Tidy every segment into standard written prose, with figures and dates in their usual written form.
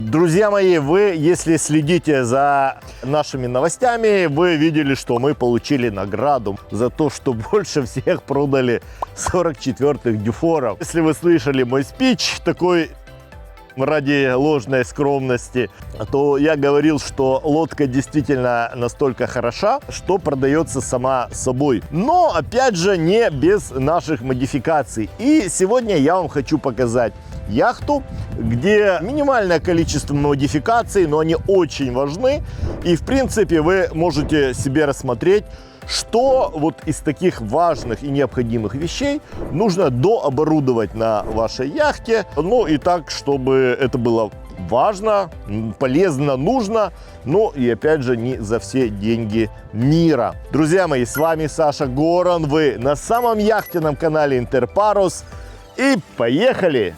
Друзья мои, вы, если следите за нашими новостями, вы видели, что мы получили награду за то, что больше всех продали 44-х дюфоров. Если вы слышали мой спич такой ради ложной скромности, то я говорил, что лодка действительно настолько хороша, что продается сама собой. Но, опять же, не без наших модификаций. И сегодня я вам хочу показать яхту, где минимальное количество модификаций, но они очень важны. И, в принципе, вы можете себе рассмотреть, что вот из таких важных и необходимых вещей нужно дооборудовать на вашей яхте. Ну и так, чтобы это было важно, полезно, нужно, но и опять же не за все деньги мира. Друзья мои, с вами Саша Горан, вы на самом яхтенном канале Интерпарус. И поехали!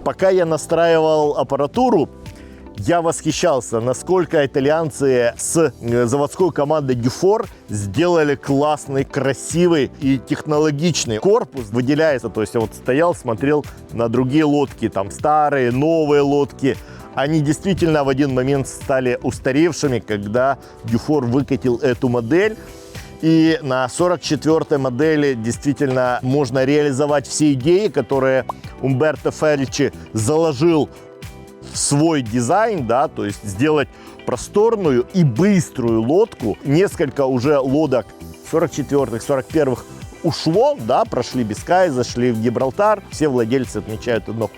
Пока я настраивал аппаратуру, я восхищался, насколько итальянцы с заводской командой Dufour сделали классный, красивый и технологичный корпус. Выделяется, то есть я вот стоял, смотрел на другие лодки, там старые, новые лодки. Они действительно в один момент стали устаревшими, когда Dufour выкатил эту модель. И на 44-й модели действительно можно реализовать все идеи, которые Умберто Ферричи заложил в свой дизайн, да, то есть сделать просторную и быструю лодку. Несколько уже лодок 44-х, 41-х ушло, да, прошли Бискай, зашли в Гибралтар. Все владельцы отмечают одно,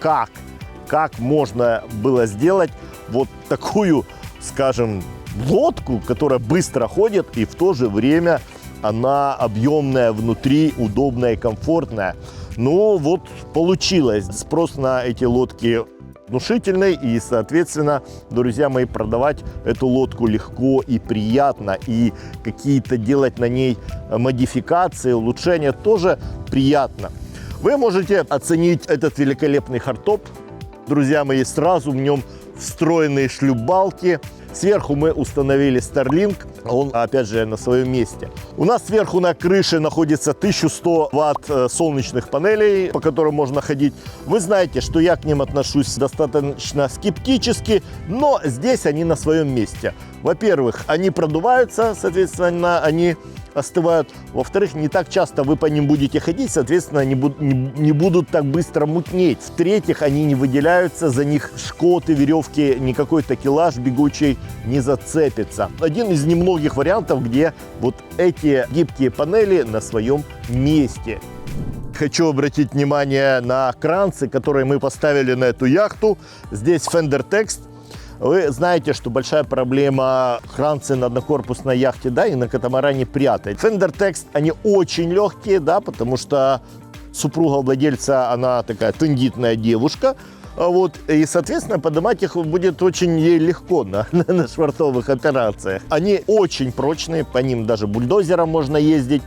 как можно было сделать вот такую, скажем, лодку, которая быстро ходит и в то же время она объемная внутри, удобная и комфортная. Ну вот получилось. Спрос на эти лодки внушительный и, соответственно, друзья мои, продавать эту лодку легко и приятно. И какие-то делать на ней модификации, улучшения тоже приятно. Вы можете оценить этот великолепный хардтоп. Друзья мои, сразу в нем встроенные шлюпбалки. Сверху мы установили Starlink, он опять же на своем месте. У нас сверху на крыше находится 1100 ватт солнечных панелей, по которым можно ходить. Вы знаете, что я к ним отношусь достаточно скептически, но здесь они на своем месте. Во-первых, они продуваются, соответственно, они остывают. Во-вторых, не так часто вы по ним будете ходить, соответственно, они не будут так быстро мутнеть. В-третьих, они не выделяются, за них шкоты, веревки, никакой такелаж бегучий не зацепится. Один из немногих вариантов, где вот эти гибкие панели на своем месте. Хочу обратить внимание на кранцы, которые мы поставили на эту яхту. Здесь Fender Text. Вы знаете, что большая проблема кранцы на однокорпусной яхте, да, и на катамаране прятать. Fender Text, они очень легкие, да, потому что супруга владельца, она такая тендитная девушка, вот, и, соответственно, поднимать их будет очень ей легко на швартовых операциях. Они очень прочные, по ним даже бульдозером можно ездить.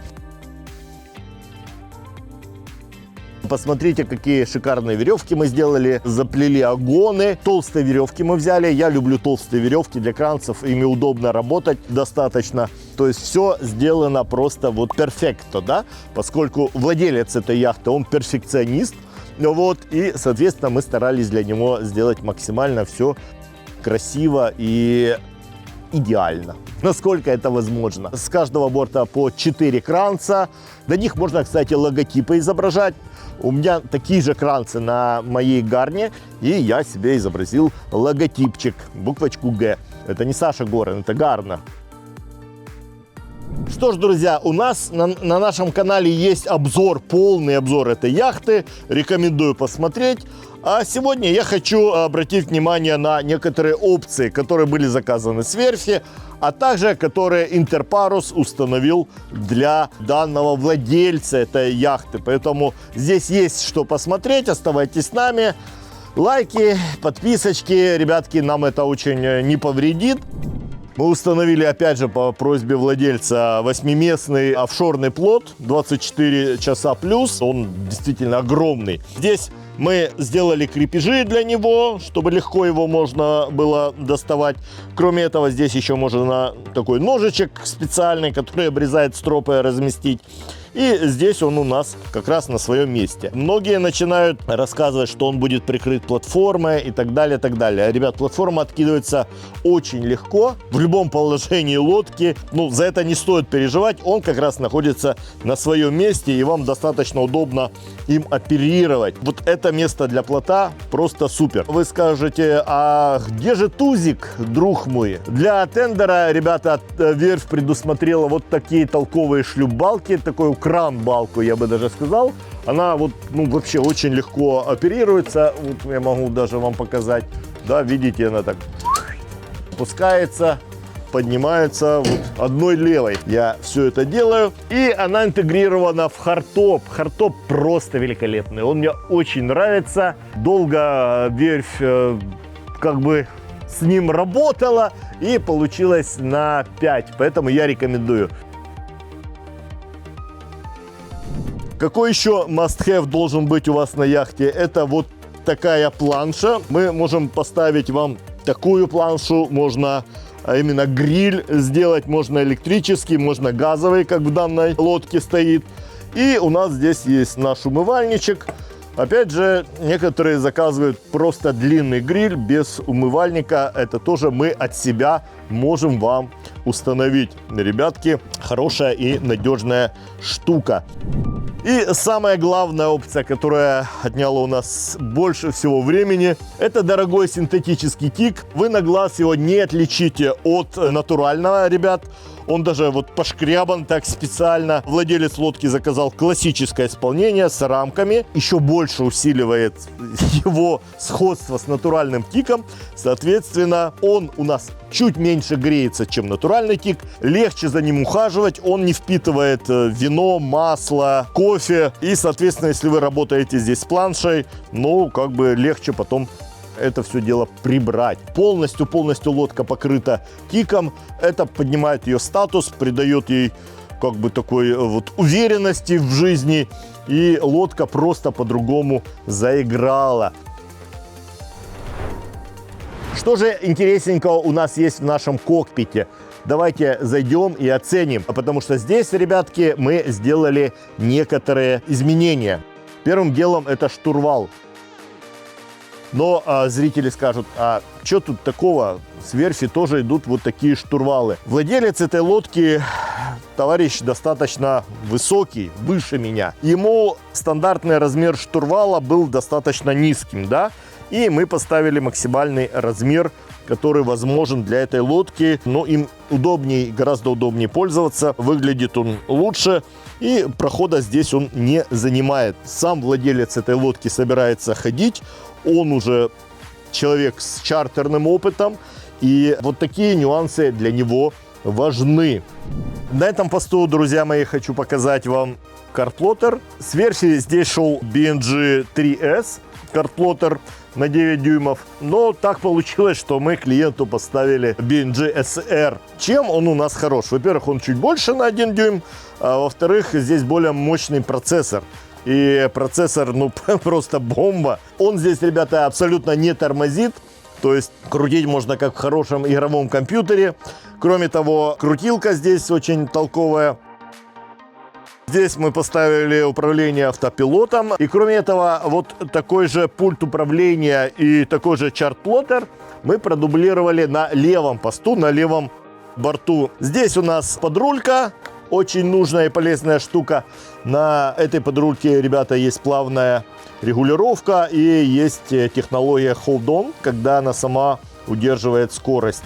Посмотрите, какие шикарные веревки мы сделали. Заплели огоны. Толстые веревки мы взяли. Я люблю толстые веревки для кранцев. Ими удобно работать достаточно. То есть все сделано просто вот перфекто, да? Поскольку владелец этой яхты, он перфекционист. Вот, и, соответственно, мы старались для него сделать максимально все красиво и идеально, насколько это возможно. С каждого борта по 4 кранца. На них можно, кстати, логотипы изображать. У меня такие же кранцы на моей гарне, и я себе изобразил логотипчик, буквочку «Г». Это не Саша Горан, это Гарна. Что ж, друзья, у нас на нашем канале есть обзор, полный обзор этой яхты. Рекомендую посмотреть. А сегодня я хочу обратить внимание на некоторые опции, которые были заказаны с верфи, а также которые Интерпарус установил для данного владельца этой яхты. Поэтому здесь есть что посмотреть. Оставайтесь с нами. Лайки, подписочки. Ребятки, нам это очень не повредит. Мы установили, опять же, по просьбе владельца 8-местный офшорный плот, 24 часа плюс. Он действительно огромный. Здесь мы сделали крепежи для него, чтобы легко его можно было доставать. Кроме этого, здесь еще можно такой ножичек специальный, который обрезает стропы, разместить. И здесь он у нас как раз на своем месте. Многие начинают рассказывать, что он будет прикрыт платформой и так далее, так далее. Ребят, платформа откидывается очень легко в любом положении лодки. Ну, за это не стоит переживать. Он как раз находится на своем месте, и вам достаточно удобно им оперировать. Вот это место для плота просто супер. Вы скажете, а где же тузик, друг мой? Для тендера, ребята, верфь предусмотрела вот такие толковые шлюпбалки, такой кран-балку, я бы даже сказал. Она вот, ну, вообще очень легко оперируется. Вот я могу даже вам показать. Да, видите, она так опускается, поднимается вот одной левой. Я все это делаю. И она интегрирована в хардтоп. Хардтоп просто великолепный. Он мне очень нравится. Долго верфь как бы с ним работала и получилось на 5. Поэтому я рекомендую. Какой еще must-have должен быть у вас на яхте? Это вот такая планша. Мы можем поставить вам такую планшу. Можно именно гриль сделать. Можно электрический, можно газовый, как в данной лодке стоит. И у нас здесь есть наш умывальничек. Опять же, некоторые заказывают просто длинный гриль без умывальника. Это тоже мы от себя можем вам установить. Ребятки, хорошая и надежная штука. И самая главная опция, которая отняла у нас больше всего времени, это дорогой синтетический тик. Вы на глаз его не отличите от натурального, ребят. Он даже вот пошкрябан так специально. Владелец лодки заказал классическое исполнение с рамками. Еще больше усиливает его сходство с натуральным тиком. Соответственно, он у нас чуть меньше греется, чем натуральный тик. Легче за ним ухаживать. Он не впитывает вино, масло, кофе. И, соответственно, если вы работаете здесь с планшей, ну, как бы легче потом это все дело прибрать. Полностью лодка покрыта тиком. Это поднимает ее статус, придает ей как бы такой вот уверенности в жизни. И лодка просто по-другому заиграла. Что же интересненького у нас есть в нашем кокпите? Давайте зайдем и оценим. Потому что здесь, ребятки, мы сделали некоторые изменения. Первым делом это штурвал. Но зрители скажут, а что тут такого? С верфи тоже идут вот такие штурвалы. Владелец этой лодки, товарищ достаточно высокий, выше меня. Ему стандартный размер штурвала был достаточно низким, да? И мы поставили максимальный размер, который возможен для этой лодки. Но им удобнее, гораздо удобнее пользоваться. Выглядит он лучше. И прохода здесь он не занимает. Сам владелец этой лодки собирается ходить. Он уже человек с чартерным опытом, и вот такие нюансы для него важны. На этом посту, друзья мои, хочу показать вам картплоттер. С верфи здесь шел BNG 3S картплоттер на 9 дюймов, но так получилось, что мы клиенту поставили BNG SR. Чем он у нас хорош? Во-первых, он чуть больше на 1 дюйм, а во-вторых, здесь более мощный процессор. И процессор, ну, просто бомба. Он здесь, ребята, абсолютно не тормозит. То есть крутить можно как в хорошем игровом компьютере. Кроме того, крутилка здесь очень толковая. Здесь мы поставили управление автопилотом. И кроме этого, вот такой же пульт управления и такой же чартплоттер мы продублировали на левом посту, на левом борту. Здесь у нас подрулька. Очень нужная и полезная штука. На этой подрульке, ребята, есть плавная регулировка и есть технология Hold On, когда она сама удерживает скорость.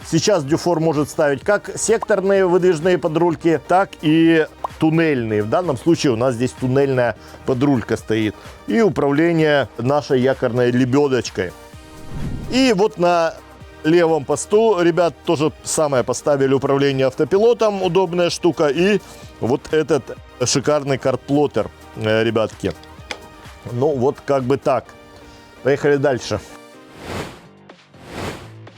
Сейчас Dufour может ставить как секторные выдвижные подрульки, так и туннельные. В данном случае у нас здесь туннельная подрулька стоит. И управление нашей якорной лебедочкой. И вот на левом посту, ребят, тоже самое поставили управление автопилотом. Удобная штука. И вот этот шикарный картплоттер, ребятки. Ну, вот как бы так. Поехали дальше.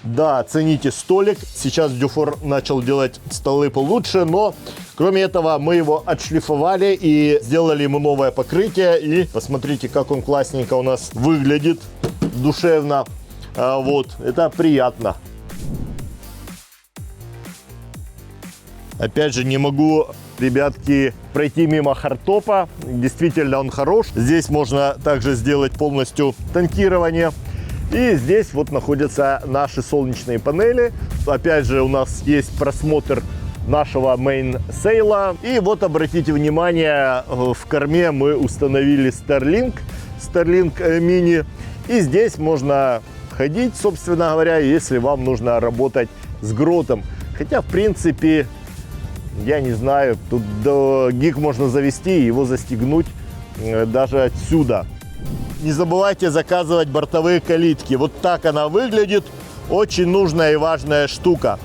Да, цените столик. Сейчас Dufour начал делать столы получше, но кроме этого мы его отшлифовали и сделали ему новое покрытие. И посмотрите, как он классненько у нас выглядит, душевно. Вот, это приятно. Опять же, не могу, ребятки, пройти мимо хардтопа. Действительно, он хорош. Здесь можно также сделать полностью тонкирование. И здесь вот находятся наши солнечные панели. Опять же, у нас есть просмотр нашего мейнсейла. И вот обратите внимание, в корме мы установили Starlink Mini. И здесь можно ходить, собственно говоря, если вам нужно работать с гротом. Хотя, в принципе, я не знаю, тут гиг можно завести и его застегнуть даже отсюда. Не забывайте заказывать бортовые калитки. Вот так она выглядит. Очень нужная и важная штука.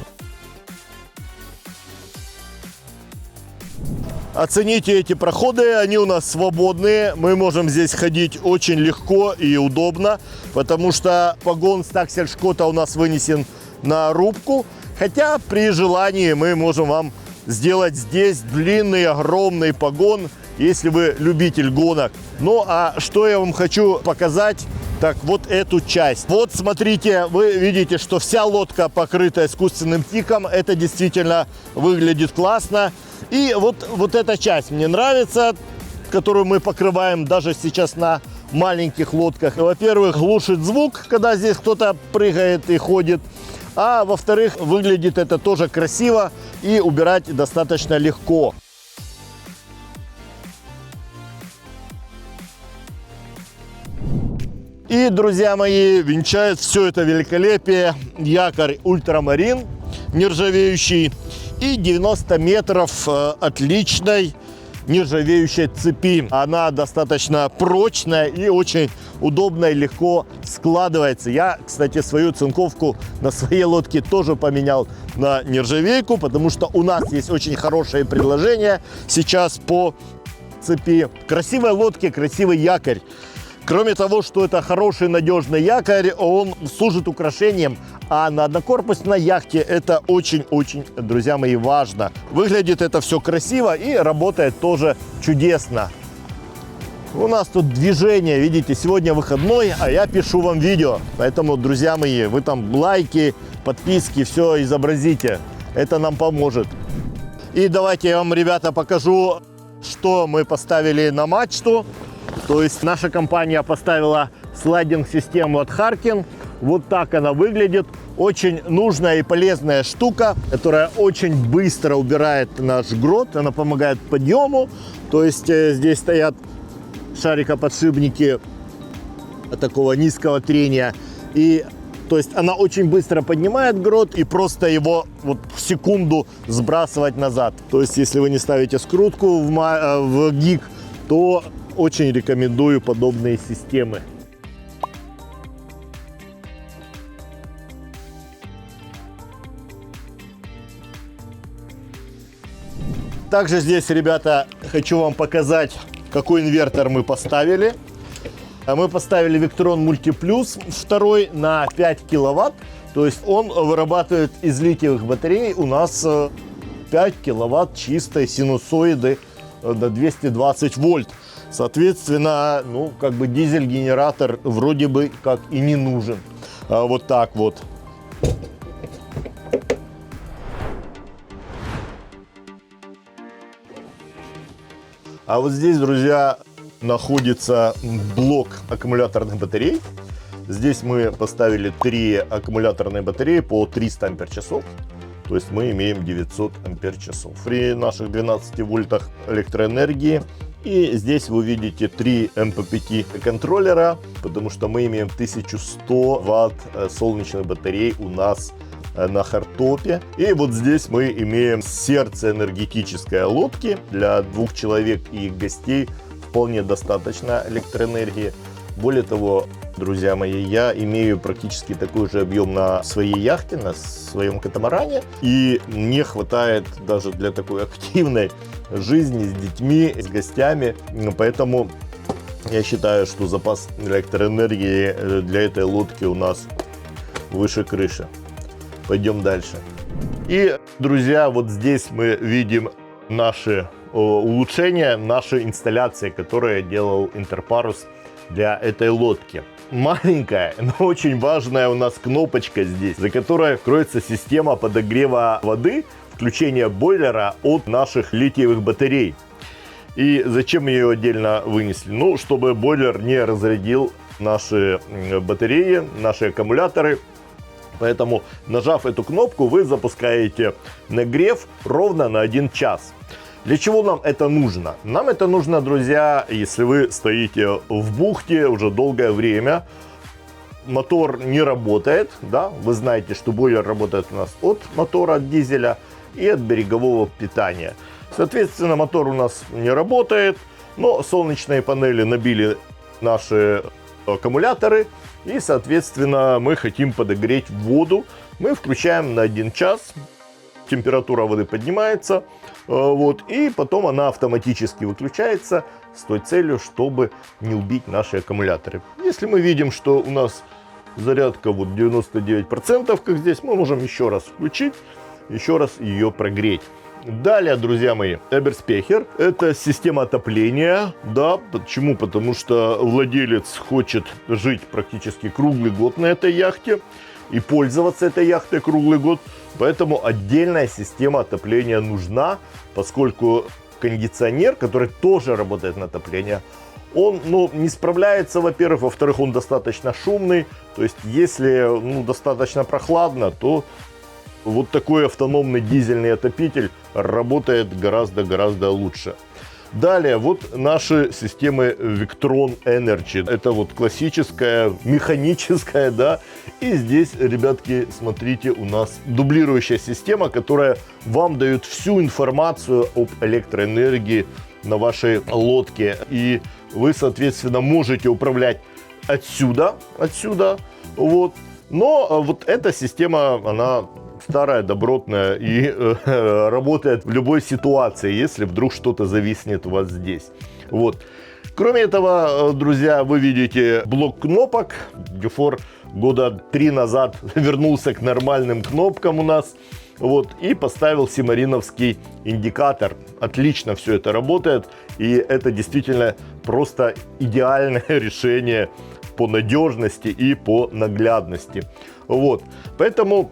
Оцените эти проходы, они у нас свободные. Мы можем здесь ходить очень легко и удобно, потому что погон стаксель-шкота у нас вынесен на рубку. Хотя при желании мы можем вам сделать здесь длинный, огромный погон, если вы любитель гонок. Ну, а что я вам хочу показать, так вот эту часть. Вот, смотрите, вы видите, что вся лодка покрыта искусственным тиком. Это действительно выглядит классно. И вот эта часть мне нравится, которую мы покрываем даже сейчас на маленьких лодках. Во-первых, глушит звук, когда здесь кто-то прыгает и ходит. А во-вторых, выглядит это тоже красиво и убирать достаточно легко. И, друзья мои, венчает все это великолепие якорь ультрамарин нержавеющий и 90 метров отличной нержавеющей цепи. Она достаточно прочная и очень удобно и легко складывается. Я, кстати, свою цинковку на своей лодке тоже поменял на нержавейку, потому что у нас есть очень хорошее предложение сейчас по цепи. Красивой лодке красивый якорь. Кроме того, что это хороший надежный якорь, он служит украшением, а на однокорпусной яхте это очень-очень, друзья мои, важно. Выглядит это все красиво и работает тоже чудесно. У нас тут движение, видите, сегодня выходной, а я пишу вам видео. Поэтому, друзья мои, вы там лайки, подписки, все изобразите. Это нам поможет. И давайте я вам, ребята, покажу, что мы поставили на мачту. То есть наша компания поставила слайдинг-систему от Harkin. Вот так она выглядит. Очень нужная и полезная штука, которая очень быстро убирает наш грот. Она помогает подъему. То есть здесь стоят шарикоподшипники такого низкого трения. И то есть она очень быстро поднимает грот и просто его вот в секунду сбрасывать назад. То есть если вы не ставите скрутку в гиг, то очень рекомендую подобные системы. Также здесь, ребята, хочу вам показать, какой инвертор мы поставили. Мы поставили Victron Multi Plus 2 на 5 киловатт. То есть он вырабатывает из литиевых батарей у нас 5 киловатт чистой синусоиды до 220 вольт. Соответственно, ну, как бы дизель-генератор вроде бы как и не нужен. Вот так вот. А вот здесь, друзья, находится блок аккумуляторных батарей. Здесь мы поставили 3 аккумуляторные батареи по 300 ампер-часов. То есть мы имеем 900 ампер-часов при наших 12 вольтах электроэнергии. И здесь вы видите 3 MPPT контроллера, потому что мы имеем 1100 ватт солнечных батарей у нас на хардтопе. И вот здесь мы имеем сердце энергетической лодки. Для 2 человек и их гостей вполне достаточно электроэнергии. Более того, друзья мои, я имею практически такой же объем на своей яхте, на своем катамаране. И мне хватает даже для такой активной жизни с детьми, с гостями. Поэтому я считаю, что запас электроэнергии для этой лодки у нас выше крыши. Пойдем дальше. И, друзья, вот здесь мы видим наши улучшения, наши инсталляции, которые делал Интерпарус для этой лодки. Маленькая, но очень важная у нас кнопочка здесь, за которой кроется система подогрева воды, включение бойлера от наших литиевых батарей. И зачем ее отдельно вынесли? Ну, чтобы бойлер не разрядил наши батареи, наши аккумуляторы. Поэтому, нажав эту кнопку, вы запускаете нагрев ровно на 1 час. Для чего нам это нужно? Нам это нужно, друзья, если вы стоите в бухте уже долгое время, мотор не работает, да, вы знаете, что бойлер работает у нас от мотора, от дизеля и от берегового питания. Соответственно, мотор у нас не работает, но солнечные панели набили наши аккумуляторы, и, соответственно, мы хотим подогреть воду. Мы включаем на 1 час, температура воды поднимается, вот, и потом она автоматически выключается с той целью, чтобы не убить наши аккумуляторы. Если мы видим, что у нас зарядка вот 99%, как здесь, мы можем еще раз включить, еще раз ее прогреть. Далее, друзья мои, Эберспехер – это система отопления. Да, почему? Потому что владелец хочет жить практически круглый год на этой яхте и пользоваться этой яхтой круглый год. Поэтому отдельная система отопления нужна, поскольку кондиционер, который тоже работает на отопление, он не справляется, во-первых, во-вторых, он достаточно шумный. То есть, если достаточно прохладно, то вот такой автономный дизельный отопитель работает гораздо лучше. Далее, вот наши системы Victron Energy. Это вот классическая, механическая, да. И здесь, ребятки, смотрите, у нас дублирующая система, которая вам дает всю информацию об электроэнергии на вашей лодке. И вы, соответственно, можете управлять отсюда, вот. Но вот эта система, она старая, добротная и работает в любой ситуации, если вдруг что-то зависнет у вас здесь. Вот. Кроме этого, друзья, вы видите блок кнопок. Дюфор года 3 назад вернулся к нормальным кнопкам у нас. Вот, и поставил симариновский индикатор. Отлично все это работает. И это действительно просто идеальное решение по надежности и по наглядности. Вот. Поэтому,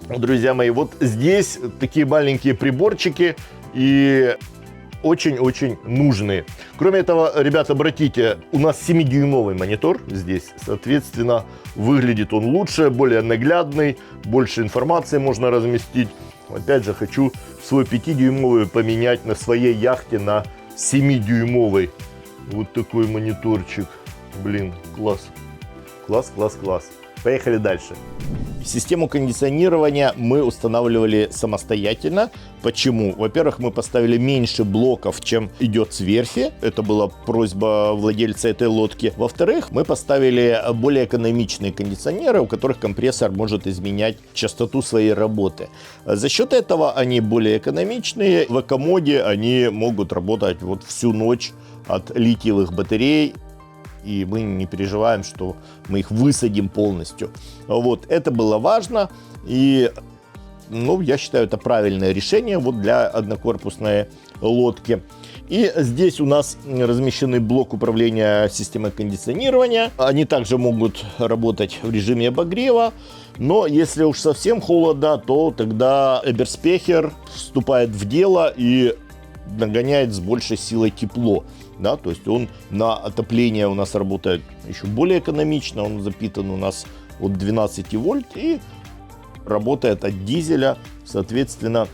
друзья мои, вот здесь такие маленькие приборчики и очень-очень нужные. Кроме этого, ребята, обратите, у нас 7-дюймовый монитор здесь, соответственно, выглядит он лучше, более наглядный, больше информации можно разместить. Опять же, хочу свой 5-дюймовый поменять на своей яхте на 7-дюймовый. Вот такой мониторчик. Блин, класс. Класс. Поехали дальше. Систему кондиционирования мы устанавливали самостоятельно. Почему? Во-первых, мы поставили меньше блоков, чем идет с верфи. Это была просьба владельца этой лодки. Во-вторых, мы поставили более экономичные кондиционеры, у которых компрессор может изменять частоту своей работы. За счет этого они более экономичные. В экомоде они могут работать вот всю ночь от литиевых батарей. И мы не переживаем, что мы их высадим полностью. Вот, это было важно. И, я считаю, это правильное решение вот для однокорпусной лодки. И здесь у нас размещены блок управления системой кондиционирования. Они также могут работать в режиме обогрева. Но если уж совсем холодно, то тогда Эберспехер вступает в дело и нагоняет с большей силой тепло. Да, то есть он на отопление у нас работает еще более экономично. Он запитан у нас от 12 вольт и работает от дизеля. Соответственно,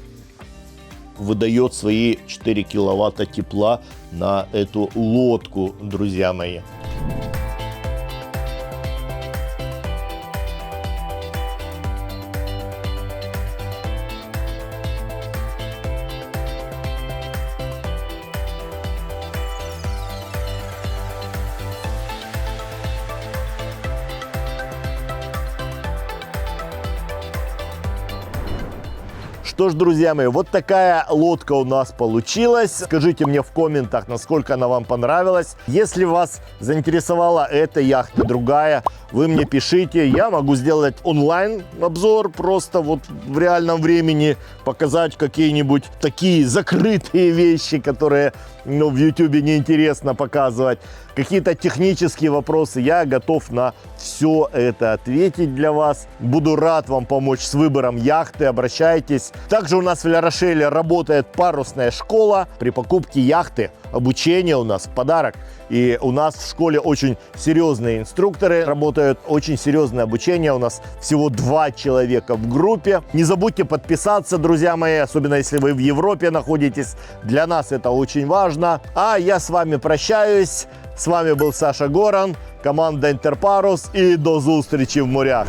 выдает свои 4 киловатта тепла на эту лодку, друзья мои. Что ж, друзья мои, вот такая лодка у нас получилась. Скажите мне в комментах, насколько она вам понравилась. Если вас заинтересовала эта яхта, другая, вы мне пишите. Я могу сделать онлайн-обзор, просто вот в реальном времени показать какие-нибудь такие закрытые вещи, которые в YouTube неинтересно показывать. Какие-то технические вопросы. Я готов на все это ответить для вас. Буду рад вам помочь с выбором яхты. Обращайтесь. Также у нас в Ля-Рошеле работает парусная школа. При покупке яхты обучение у нас в подарок. И у нас в школе очень серьезные инструкторы работают, очень серьезное обучение. У нас всего 2 человека в группе. Не забудьте подписаться, друзья мои, особенно если вы в Европе находитесь. Для нас это очень важно. А я с вами прощаюсь. С вами был Саша Горан, команда Интерпарус, и до зустрічі в морях.